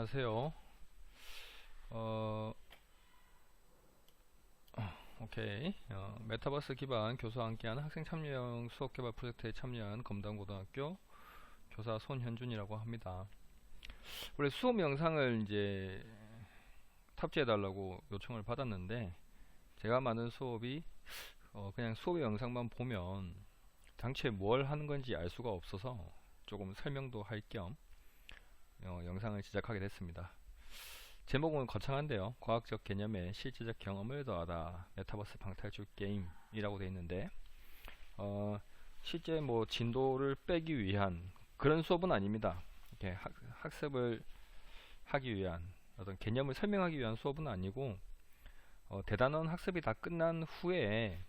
안녕하세요. 어, 오케이. 메타버스 기반 교수와 함께하는 학생 참여형 수업 개발 프로젝트에 참여한 검단고등학교 교사 손현준이라고 합니다. 원래 수업 영상을 이제 탑재해 달라고 요청을 받았는데, 제가 만든 수업이 그냥 수업 영상만 보면 당최 뭘 하는 건지 알 수가 없어서 조금 설명도 할 겸 영상을 제작하게 됐습니다. 제목은 거창한데요. 과학적 개념에 실제적 경험을 더하다 메타버스 방탈출 게임이라고 되어 있는데, 실제 뭐 진도를 빼기 위한 그런 수업은 아닙니다. 이렇게 학습을 하기 위한 어떤 개념을 설명하기 위한 수업은 아니고, 대단원 학습이 다 끝난 후에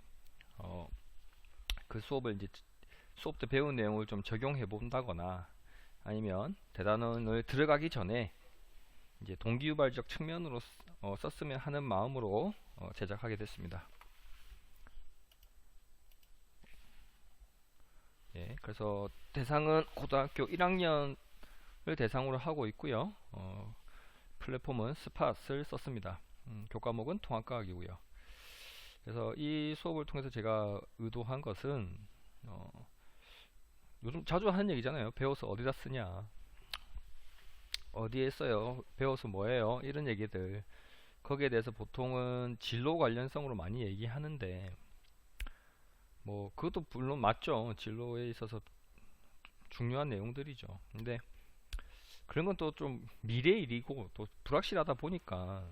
그 수업을 이제 수업 때 배운 내용을 좀 적용해 본다거나, 아니면 대단원을 들어가기 전에 이제 동기유발적 측면으로 썼으면 하는 마음으로 제작하게 됐습니다. 예, 그래서 대상은 고등학교 1학년을 대상으로 하고 있고요. 플랫폼은 스팟을 썼습니다. 교과목은 통합과학이고요. 그래서 이 수업을 통해서 제가 의도한 것은, 요즘 자주 하는 얘기잖아요. 배워서 어디다 쓰냐, 어디에 써요, 배워서 뭐해요, 이런 얘기들. 거기에 대해서 보통은 진로 관련성으로 많이 얘기하는데, 뭐 그것도 물론 맞죠. 진로에 있어서 중요한 내용들이죠. 근데 그런 건 또 좀 미래 일이고 또 불확실하다 보니까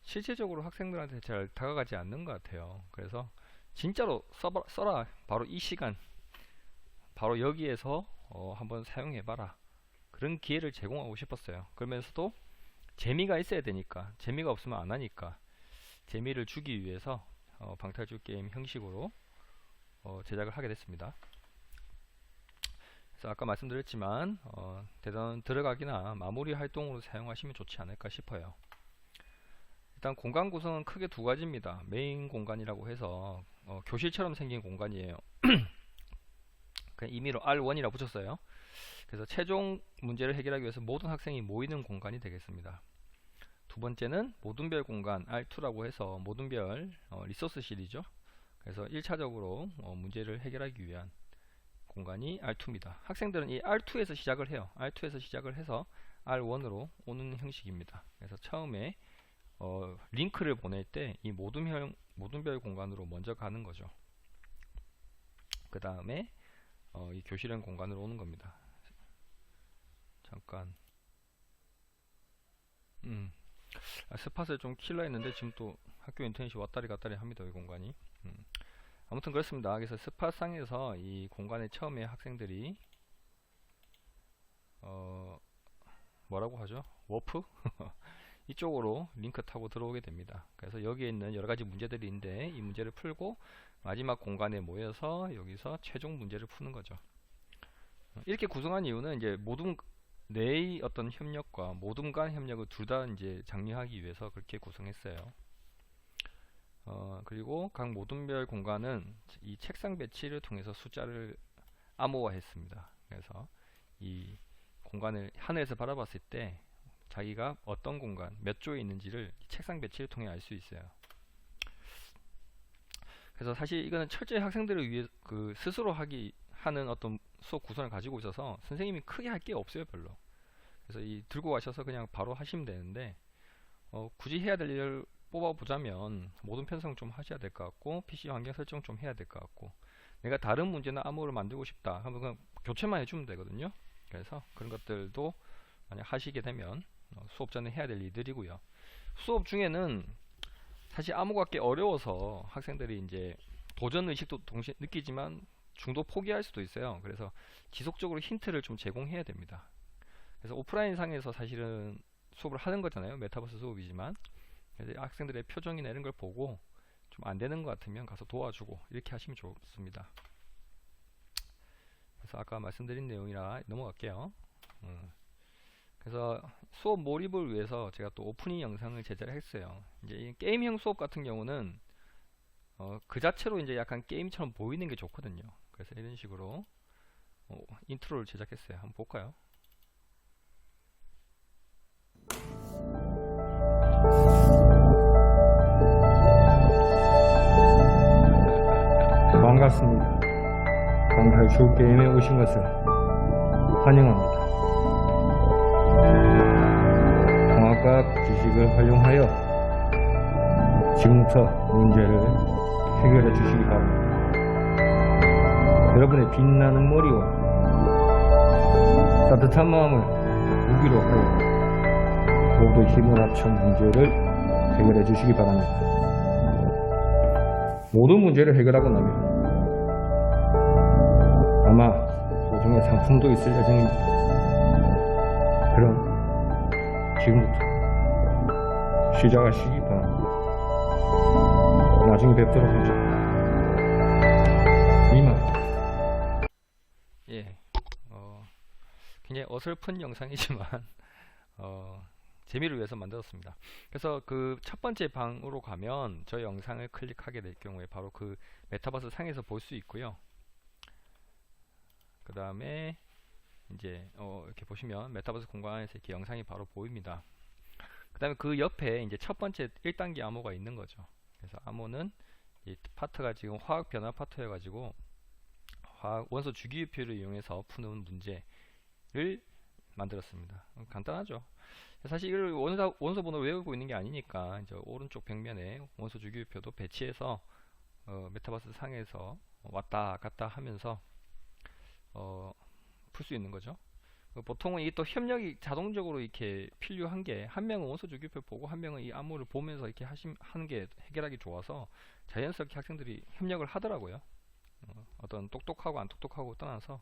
실제적으로 학생들한테 잘 다가가지 않는 것 같아요. 그래서 진짜로 써라, 바로 이 시간 바로 여기에서 한번 사용해봐라, 그런 기회를 제공하고 싶었어요. 그러면서도 재미가 있어야 되니까, 재미가 없으면 안 하니까 재미를 주기 위해서 방탈출 게임 형식으로 제작을 하게 됐습니다. 그래서 아까 말씀드렸지만 대단 들어가기나 마무리 활동으로 사용하시면 좋지 않을까 싶어요. 일단 공간 구성은 크게 두 가지입니다. 메인 공간이라고 해서 교실처럼 생긴 공간이에요. 그냥 임의로 R1이라고 붙였어요. 그래서 최종 문제를 해결하기 위해서 모든 학생이 모이는 공간이 되겠습니다. 두 번째는 모든별 공간 R2라고 해서 모든별 리소스실이죠. 그래서 1차적으로 문제를 해결하기 위한 공간이 R2입니다. 학생들은 이 R2에서 시작을 해요. R2에서 시작을 해서 R1으로 오는 형식입니다. 그래서 처음에 링크를 보낼 때 이 모든별 공간으로 먼저 가는 거죠. 그 다음에 이 교실형 공간으로 오는 겁니다. 잠깐 스팟을 좀 킬러 했는데 지금 또 학교 인터넷이 왔다리 갔다리 합니다. 이 공간이. 아무튼 그렇습니다. 그래서 스팟상에서 이 공간에 처음에 학생들이 뭐라고 하죠? 워프? 이쪽으로 링크 타고 들어오게 됩니다. 그래서 여기에 있는 여러가지 문제들이 있는데, 이 문제를 풀고 마지막 공간에 모여서 여기서 최종 문제를 푸는 거죠. 이렇게 구성한 이유는 이제 모둠 내의 어떤 협력과 모둠 간 협력을 둘 다 이제 장려하기 위해서 그렇게 구성했어요. 그리고 각 모둠별 공간은 이 책상 배치를 통해서 숫자를 암호화했습니다. 그래서 이 공간을 하늘에서 바라봤을 때 자기가 어떤 공간, 몇 조에 있는지를 책상 배치를 통해 알 수 있어요. 그래서 사실 이거는 철저히 학생들을 위해 스스로 하는 어떤 수업 구성을 가지고 있어서 선생님이 크게 할 게 없어요, 별로. 그래서 이 들고 가셔서 그냥 바로 하시면 되는데, 굳이 해야 될 일을 뽑아보자면 모든 편성 좀 하셔야 될 것 같고, PC 환경 설정 좀 해야 될 것 같고, 내가 다른 문제나 암호를 만들고 싶다 하면 그냥 교체만 해주면 되거든요. 그래서 그런 것들도 만약 하시게 되면 수업 전에 해야 될 일들이고요. 수업 중에는 사실 암호가 꽤 어려워서 학생들이 이제 도전 의식도 동시에 느끼지만 중도 포기할 수도 있어요. 그래서 지속적으로 힌트를 좀 제공해야 됩니다. 그래서 오프라인 상에서 사실은 수업을 하는 거잖아요. 메타버스 수업이지만. 그래서 학생들의 표정이나 이런 걸 보고 좀 안 되는 것 같으면 가서 도와주고 이렇게 하시면 좋습니다. 그래서 아까 말씀드린 내용이라 넘어갈게요. 그래서 수업 몰입을 위해서 제가 또 오프닝 영상을 제작을 했어요. 이제 이 게임형 수업 같은 경우는 그 자체로 이제 약간 게임처럼 보이는 게 좋거든요. 그래서 이런 식으로 인트로를 제작했어요. 한번 볼까요? 반갑습니다. 방탈출 게임에 오신 것을 환영합니다. 통합과학 지식을 활용하여 지금부터 문제를 해결해 주시기 바랍니다. 여러분의 빛나는 머리와 따뜻한 마음을 무기로 하여 모두 힘을 합쳐 문제를 해결해 주시기 바랍니다. 모든 문제를 해결하고 나면 아마 소정의 상품도 있을 예정입니다. 그럼 지금부터 시작하시기 바랍니다. 나중에 뵙도록 하죠. 이만. 예, 굉장히 어설픈 영상이지만 재미를 위해서 만들었습니다. 그래서 그 첫 번째 방으로 가면 저 영상을 클릭하게 될 경우에 바로 그 메타버스 상에서 볼 수 있고요. 그 다음에 이제 이렇게 보시면 메타버스 공간에서 이렇게 영상이 바로 보입니다. 그 다음에 그 옆에 이제 첫 번째 1단계 암호가 있는 거죠. 그래서 암호는 이 파트가 지금 화학 변화 파트여 가지고 원소 주기율표를 이용해서 푸는 문제를 만들었습니다. 간단하죠. 사실 이걸 원소 번호를 외우고 있는 게 아니니까 이제 오른쪽 벽면에 원소 주기율표도 배치해서 메타버스 상에서 왔다 갔다 하면서 풀 수 있는 거죠. 보통은 이게 또 협력이 자동적으로 이렇게 필요한 게, 한 명은 원소 주기표 보고 한 명은 이 암호를 보면서 이렇게 하는 게 해결하기 좋아서 자연스럽게 학생들이 협력을 하더라고요. 어떤 똑똑하고 안 똑똑하고 떠나서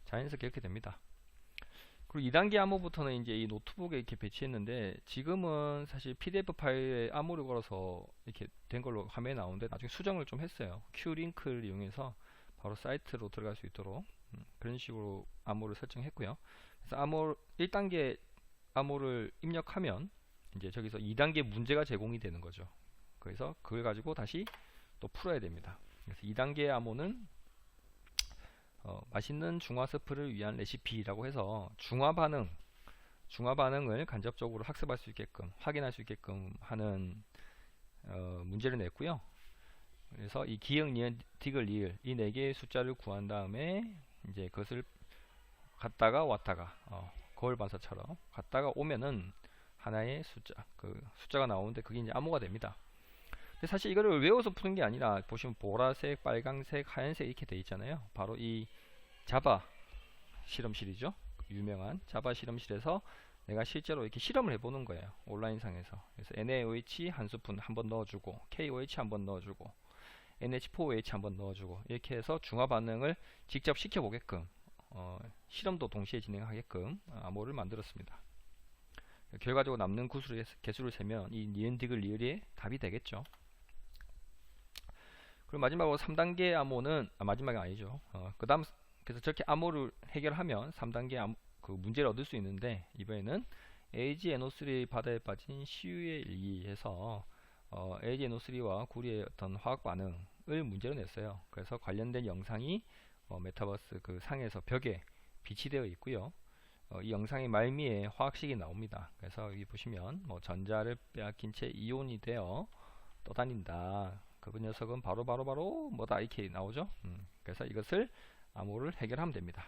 자연스럽게 이렇게 됩니다. 그리고 2단계 암호부터는 이제 이 노트북에 이렇게 배치했는데, 지금은 사실 PDF 파일에 암호를 걸어서 이렇게 된 걸로 화면에 나오는데, 나중에 수정을 좀 했어요. Q링크를 이용해서 바로 사이트로 들어갈 수 있도록 그런 식으로 암호를 설정했고요. 그래서 1단계 암호를 입력하면 이제 저기서 2단계 문제가 제공이 되는 거죠. 그래서 그걸 가지고 다시 또 풀어야 됩니다. 그래서 2단계 암호는 맛있는 중화 스프를 위한 레시피라고 해서 중화 반응을 간접적으로 학습할 수 있게끔, 확인할 수 있게끔 하는 문제를 냈고요. 그래서 이 기역, 니은, 디귿, 리을 이 4개의 숫자를 구한 다음에 이제 그것을 갔다가 왔다가 거울 반사처럼 갔다가 오면은 하나의 숫자가 나오는데 그게 이제 암호가 됩니다. 근데 사실 이거를 외워서 푸는 게 아니라, 보시면 보라색, 빨강색, 하얀색 이렇게 돼 있잖아요. 바로 이 자바 실험실이죠. 유명한 자바 실험실에서 내가 실제로 이렇게 실험을 해보는 거예요. 온라인상에서. 그래서 NaOH 한 스푼 한번 넣어주고, KOH 한번 넣어주고, NH4OH 한번 넣어주고, 이렇게 해서 중화 반응을 직접 시켜보게끔 실험도 동시에 진행하게끔 암호를 만들었습니다. 결과적으로 남는 개수를 세면 이 니은, 디귿, 리을이 답이 되겠죠. 그리고 마지막으로 3단계 암호는 마지막이 아니죠. 그래서 저렇게 암호를 해결하면 3단계 그 문제를 얻을 수 있는데, 이번에는 AgNO3 바다에 빠진 시유에 의해서 AgNO3와 구리의 어떤 화학 반응을 문제로 냈어요. 그래서 관련된 영상이 메타버스 그 상에서 벽에 비치되어 있고요. 이 영상의 말미에 화학식이 나옵니다. 그래서 여기 보시면 전자를 빼앗긴 채 이온이 되어 떠다닌다. 그 녀석은 바로 뭐다 이렇게 나오죠. 그래서 이것을 암호를 해결하면 됩니다.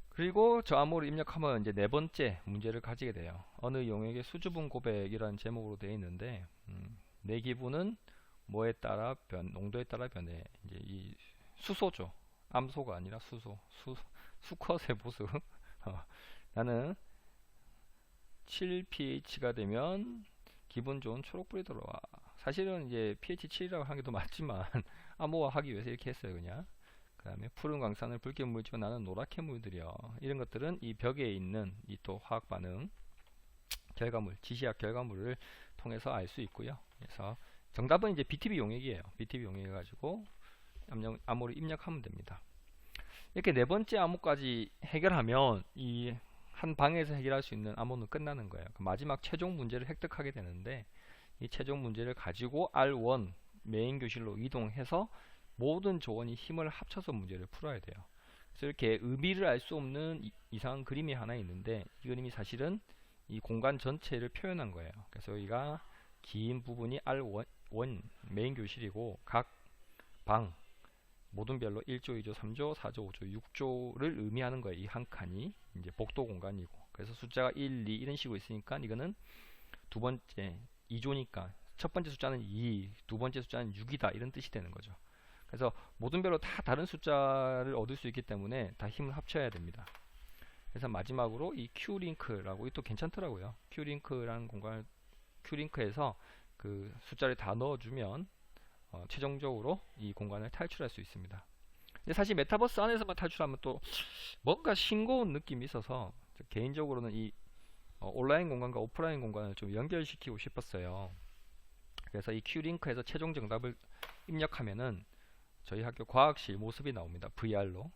그리고 저 암호를 입력하면 이제 4번째 문제를 가지게 돼요. 어느 용액의 수주분 고백이라는 제목으로 되어 있는데, 내 기분은 뭐에 따라 농도에 따라 변해. 이제 이 수소죠. 암소가 아니라 수컷의 모습. 나는 7pH가 되면 기분 좋은 초록불이 들어와. 사실은 이제 pH 7이라고 하는 게 더 맞지만 암호화 하기 위해서 이렇게 했어요. 그냥. 그 다음에 푸른 광산을 붉게 물지만 나는 노랗게 물들여. 이런 것들은 이 벽에 있는 이 또 화학 반응 결과물, 지시학 결과물을 통해서 알 수 있고요. 그래서 정답은 이제 BTB 용액이에요. BTB 용액 가지고 암호를 입력하면 됩니다. 이렇게 4번째 암호까지 해결하면 이 한 방에서 해결할 수 있는 암호는 끝나는 거예요. 마지막 최종 문제를 획득하게 되는데, 이 최종 문제를 가지고 R1 메인 교실로 이동해서 모든 조원이 힘을 합쳐서 문제를 풀어야 돼요. 그래서 이렇게 의미를 알 수 없는 이상한 그림이 하나 있는데, 이 그림이 사실은 이 공간 전체를 표현한 거예요. 그래서 여기가 긴 부분이 R1 메인 교실이고, 각 방 모든 별로 1조, 2조, 3조, 4조, 5조, 6조를 의미하는 거예요. 이 한 칸이 이제 복도 공간이고, 그래서 숫자가 1, 2 이런 식으로 있으니까 이거는 두 번째 2조니까 첫 번째 숫자는 2, 두 번째 숫자는 6이다 이런 뜻이 되는 거죠. 그래서 모든 별로 다 다른 숫자를 얻을 수 있기 때문에 다 힘을 합쳐야 됩니다. 그래서 마지막으로 이 Q링크라고, 이것도 괜찮더라고요. Q링크라는 공간을, Q링크에서 그 숫자를 다 넣어주면 최종적으로 이 공간을 탈출할 수 있습니다. 근데 사실 메타버스 안에서만 탈출하면 또 뭔가 싱거운 느낌이 있어서 개인적으로는 이 온라인 공간과 오프라인 공간을 좀 연결시키고 싶었어요. 그래서 이 Q링크에서 최종 정답을 입력하면은 저희 학교 과학실 모습이 나옵니다. VR로.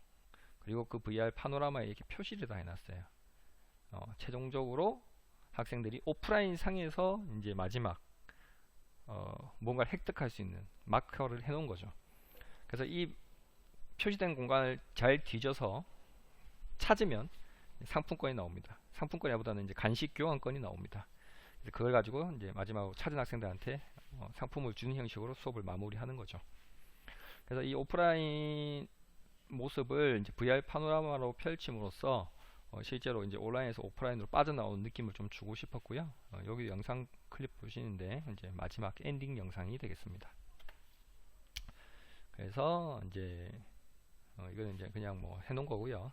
그리고 그 VR 파노라마에 이렇게 표시를 다 해놨어요. 최종적으로 학생들이 오프라인 상에서 이제 마지막 뭔가를 획득할 수 있는 마커를 해놓은 거죠. 그래서 이 표시된 공간을 잘 뒤져서 찾으면 상품권이 나옵니다. 상품권이보다는 이제 간식 교환권이 나옵니다. 그래서 그걸 가지고 이제 마지막으로 찾은 학생들한테 상품을 주는 형식으로 수업을 마무리하는 거죠. 그래서 이 오프라인 모습을 이제 VR 파노라마로 펼침으로써 실제로 이제 온라인에서 오프라인으로 빠져나오는 느낌을 좀 주고 싶었고요. 여기 영상 클립 보시는데 이제 마지막 엔딩 영상이 되겠습니다. 그래서 이제 이거는 이제 그냥 뭐 해놓은 거고요.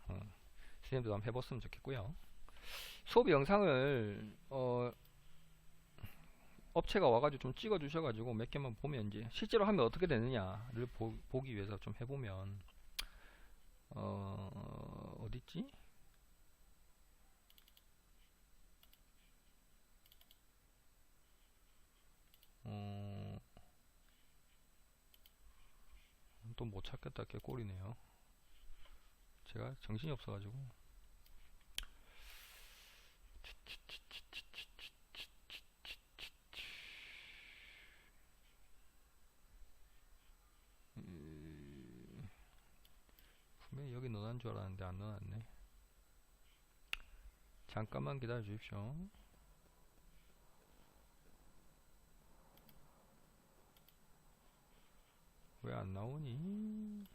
선생님도 한번 해봤으면 좋겠고요. 수업 영상을 업체가 와가지고 좀 찍어 주셔가지고 몇 개만 보면 이제 실제로 하면 어떻게 되느냐를 보기 위해서 좀 해보면 어딨지? 또 못 찾겠다. 꽤 꼴이네요. 제가 정신이 없어가지고. 분명히 여기 넣어놓은 줄 알았는데 안 넣어놨네. 잠깐만 기다려 주십시오. 왜 안 나오니?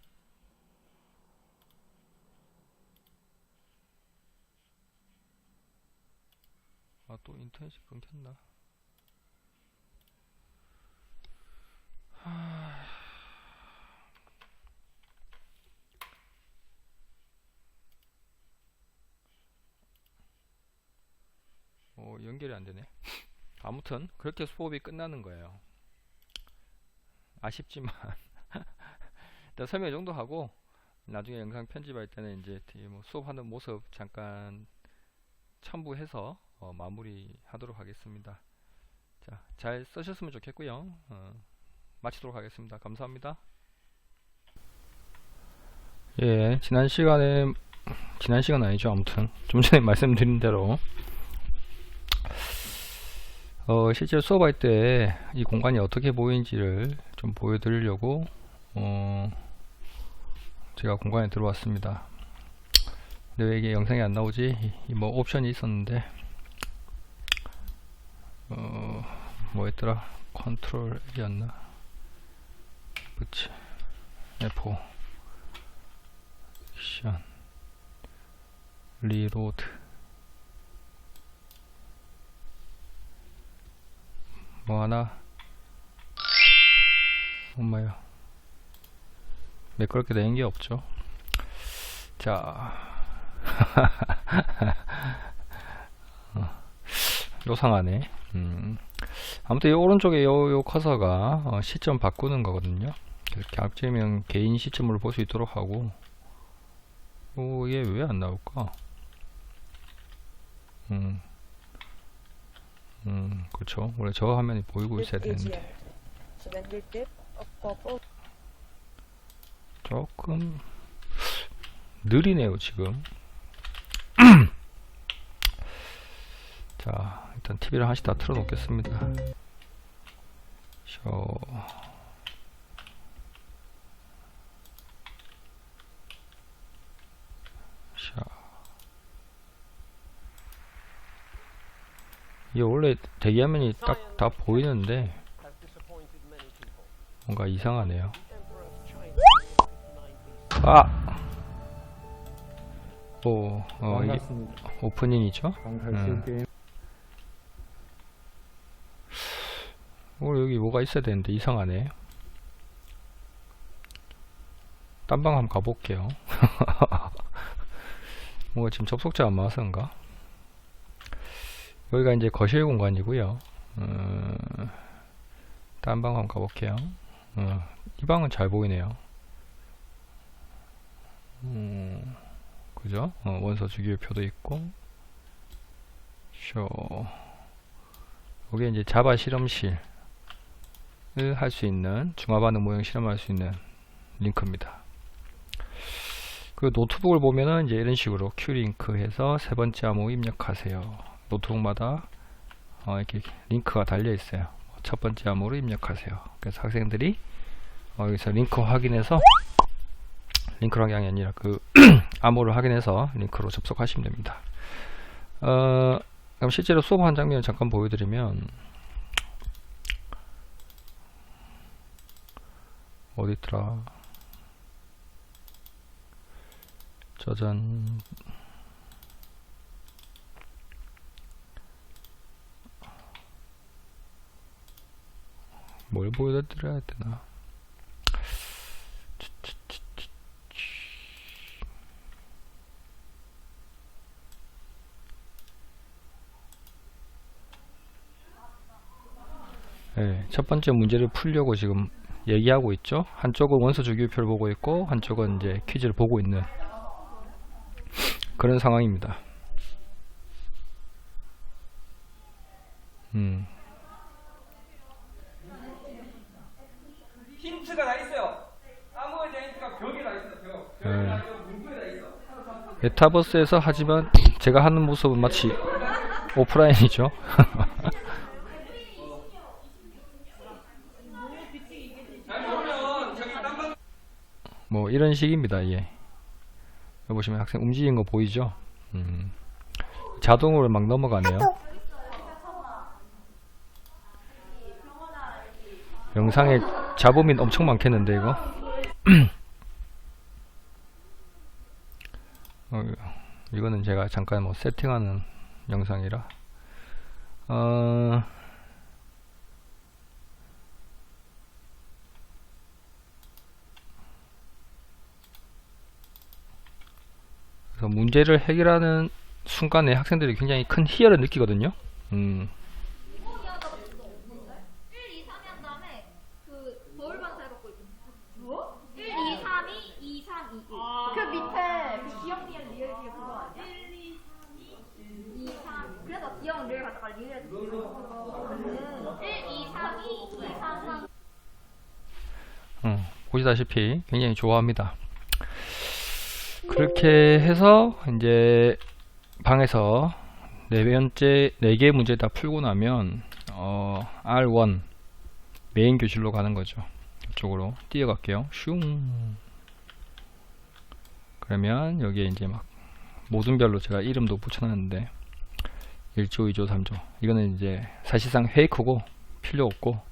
아, 또 인터넷이 끊겼나? 연결이 안 되네. 아무튼 그렇게 수업이 끝나는 거예요. 아쉽지만 일단 설명 정도 하고 나중에 영상 편집할 때는 이제 뭐 수업하는 모습 잠깐 첨부해서 마무리 하도록 하겠습니다. 자, 잘 쓰셨으면 좋겠고요. 마치도록 하겠습니다. 감사합니다. 예, 지난 시간 아니죠. 아무튼 좀 전에 말씀드린 대로 실제로 수업할 때 이 공간이 어떻게 보이는지를 좀 보여드리려고 제가 공간에 들어왔습니다. 근데 왜 이게 영상이 안 나오지? 뭐 옵션이 있었는데 뭐였더라? 컨트롤이었나? 그치. F5 액션 리로드 뭐 하나 엄마야 매끄럽게 된 게 없죠. 자 요상하네. 아무튼 이 오른쪽에 요 커서가 시점 바꾸는 거거든요. 이렇게 앞지면 개인 시점으로 볼 수 있도록 하고 이게 왜 안 나올까? 그렇죠. 원래 저 화면이 보이고 있어야 되는데 조금 느리네요 지금. 자, 일단 TV를 하나씩 다 틀어 놓겠습니다. 이게 원래 대기화면이 딱 다 보이는데 뭔가 이상하네요. 이게 반갑습니다. 오프닝이죠. 방탈출 게임. 오늘 여기 뭐가 있어야 되는데 이상하네. 딴방 한번 가볼게요. 뭔가 지금 접속자가 안 맞아서인가? 여기가 이제 거실 공간이고요. 딴방 한번 가볼게요. 이 방은 잘 보이네요. 그죠? 원서 주기표도 있고, 여기 이제 자바 실험실을 할 수 있는 중화반응 모형 실험할 수 있는 링크입니다. 그 노트북을 보면은 이제 이런 식으로 큐링크 해서 세 번째 암호 입력하세요. 노트북마다 이렇게 링크가 달려 있어요. 첫 번째 암호로 입력하세요. 그래서 학생들이 여기서 링크 확인해서, 링크로 확인이 아니라 그 암호를 확인해서 링크로 접속하시면 됩니다. 그럼 실제로 수업한 장면을 잠깐 보여드리면, 어디 있더라? 짜잔. 뭘 보여드려야 되나? 네, 첫 번째 문제를 풀려고 지금 얘기하고 있죠. 한쪽은 원소 주기표를 보고 있고, 한쪽은 이제 퀴즈를 보고 있는 그런 상황입니다. 힌트가 다 있어요. 암호에 대한 힌트가 벽에 다 있어요. 벽에 다 있고 문구에 다 있어. 메타버스에서 하지만 제가 하는 모습은 마치 오프라인이죠. 뭐 이런 식입니다. 예. 여기 보시면 학생 움직이는 거 보이죠? 자동으로 막 넘어가네요. 영상에 잡음이 엄청 많겠는데 이거? 이거는 제가 잠깐 뭐 세팅하는 영상이라 그래서 문제를 해결하는 순간에 학생들이 굉장히 큰 희열을 느끼거든요. 1, 2, 3이 한 다음에 그 거울반사 해갖고 뭐? 1, 2, 3이 2, 3, 2, 1. 그 밑에 그 기억, 리을, 리을 뒤에 그거 아니야? 1, 2, 3이 2, 3. 그래서 기억, 리을 갖다가 리을 1, 2, 3이 2, 3, 3. 보시다시피 굉장히 좋아합니다. 그렇게 해서 이제 방에서 네 개 문제 다 풀고 나면 R1 메인 교실로 가는 거죠. 이쪽으로 뛰어갈게요. 슝. 그러면 여기에 이제 막 모든 별로 제가 이름도 붙여놨는데 1조, 2조, 3조 이거는 이제 사실상 페이크고 필요 없고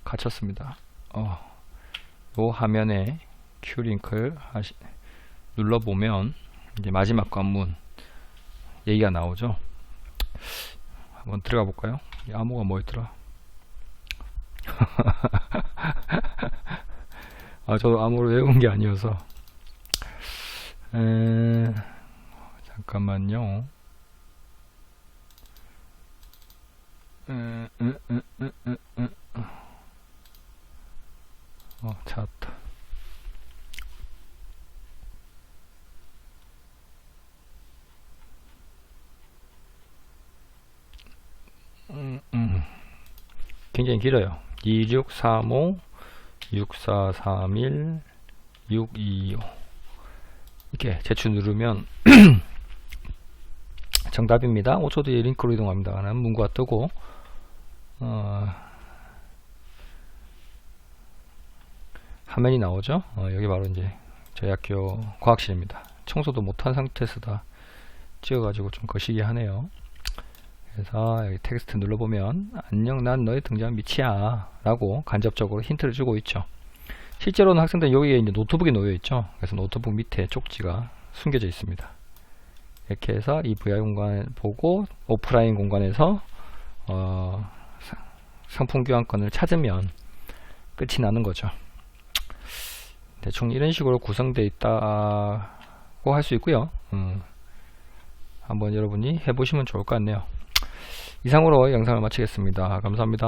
갇혔습니다. 요 화면에 큐링크를 눌러보면 이제 마지막 관문 얘기가 나오죠. 한번 들어가 볼까요? 이 암호가 뭐였더라? 저도 암호를 외운 게 아니어서 잠깐만요. 찾았다. 굉장히 길어요. 2635 6431 625 이렇게 제출 누르면 정답입니다. 5초 뒤에 링크로 이동합니다 하는 문구가 뜨고 화면이 나오죠. 여기 바로 이제 저희 학교 과학실입니다. 청소도 못한 상태에서 다 찍어가지고 좀 거시기 하네요. 그래서 여기 텍스트 눌러보면 안녕 난 너의 등장 밑이야 라고 간접적으로 힌트를 주고 있죠. 실제로는 학생들은 여기에 이제 노트북이 놓여 있죠. 그래서 노트북 밑에 쪽지가 숨겨져 있습니다. 이렇게 해서 이 VR 공간을 보고 오프라인 공간에서 상품 교환권을 찾으면 끝이 나는 거죠. 대충 이런 식으로 구성되어 있다고 할 수 있고요. 한번 여러분이 해보시면 좋을 것 같네요. 이상으로 영상을 마치겠습니다. 감사합니다.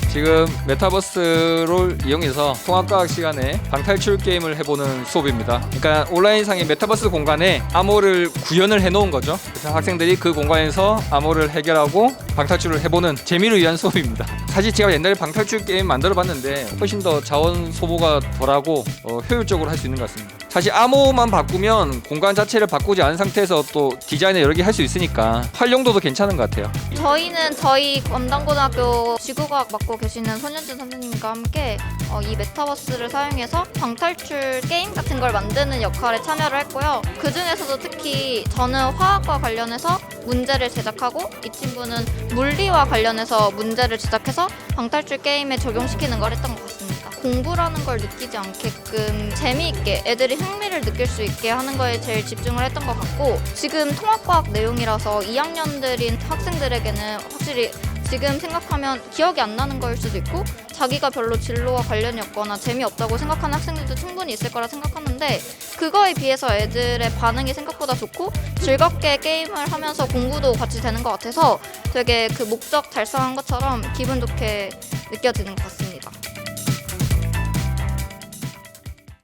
지금 메타버스를 이용해서 통합과학 시간에 방탈출 게임을 해보는 수업입니다. 그러니까 온라인상의 메타버스 공간에 암호를 구현을 해놓은 거죠. 그래서 학생들이 그 공간에서 암호를 해결하고 방탈출을 해보는 재미를 위한 수업입니다. 사실 제가 옛날에 방탈출 게임 만들어봤는데 훨씬 더 자원 소모가 덜하고 효율적으로 할 수 있는 것 같습니다. 사실 암호만 바꾸면 공간 자체를 바꾸지 않은 상태에서 또 디자인을 여러 개 할 수 있으니까 활용도도 괜찮은 것 같아요. 저희는 저희 원당고등학교 지구과학 맡고 계시는 손현준 선생님과 함께 이 메타버스를 사용해서 방탈출 게임 같은 걸 만드는 역할에 참여를 했고요. 그 중에서도 특히 저는 화학과 관련해서 문제를 제작하고 이 친구는 물리와 관련해서 문제를 제작해서 방탈출 게임에 적용시키는 걸 했던 것 같습니다. 공부라는 걸 느끼지 않게끔 재미있게 애들이 흥미를 느낄 수 있게 하는 거에 제일 집중을 했던 것 같고, 지금 통합과학 내용이라서 2학년들인 학생들에게는 확실히 지금 생각하면 기억이 안 나는 거일 수도 있고 자기가 별로 진로와 관련이 없거나 재미없다고 생각하는 학생들도 충분히 있을 거라 생각하는데, 그거에 비해서 애들의 반응이 생각보다 좋고 즐겁게 게임을 하면서 공부도 같이 되는 것 같아서 되게 그 목적 달성한 것처럼 기분 좋게 느껴지는 것 같습니다.